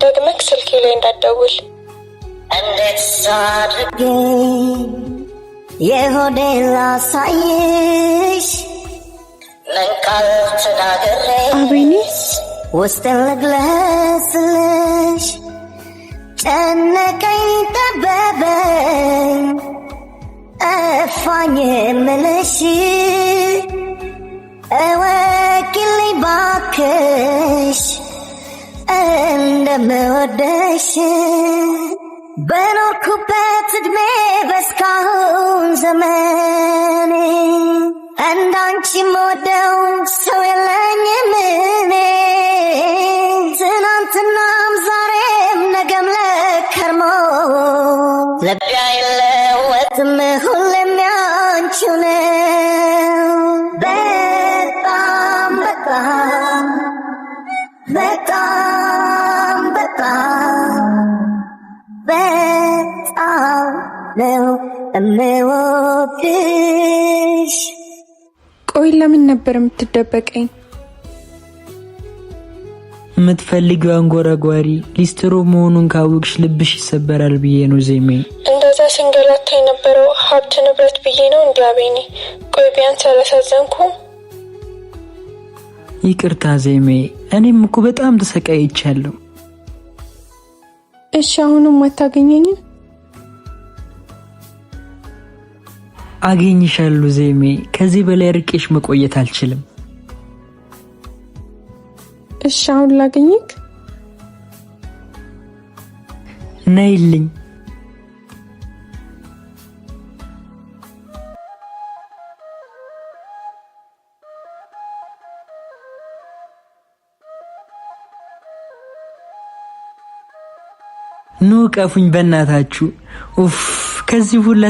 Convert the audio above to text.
ደግመክ ስልኬ ላይ እንዳትደውል። እንዴት ሳድርግ የሆዴን ላሳይሽ ምን ቃል ተናግሬ አቤኔስ ውስጥን ልግለጽልሽ ጨነቀኝ ጠበበኝ እፋኝ የምልሽ እወቂልኝ ባክሽ እንደምወደሽ በኖርኩበት ዕድሜ በስካሁን ዘመኔ እንዳንቺ የምወደው ሰው የለኝም እኔ ትናንትናም ዛሬም ነገም ለከርሞ ልቤ አይለወጥም ሁሌም ያንቺው ነው። በጣም በጣም በጣም በጣም በጣም ነው እምወድሽ። ቆይ ለምን ነበር የምትደበቀኝ? የምትፈልጊው አንጎራጓሪ ሊስትሮ መሆኑን ካወቅሽ ልብሽ ይሰበራል ብዬ ነው ዜሜ። እንደዛ ሲንገላታ የነበረው ሀብት ንብረት ብዬ ነው እንዲያቤኔ። ቆይ ቢያንስ አላሳዘንኩም? ይቅርታ ዜሜ፣ እኔም እኮ በጣም ተሰቃይቻለሁ። እሺ አሁንም አታገኘኝም? አገኝሻለሁ ዜሜ፣ ከዚህ በላይ ርቄሽ መቆየት አልችልም። እሺ አሁን ላገኝክ? ነይልኝ። ኑ ቀፉኝ በእናታችሁ። ኡፍ ከዚህ ሁላ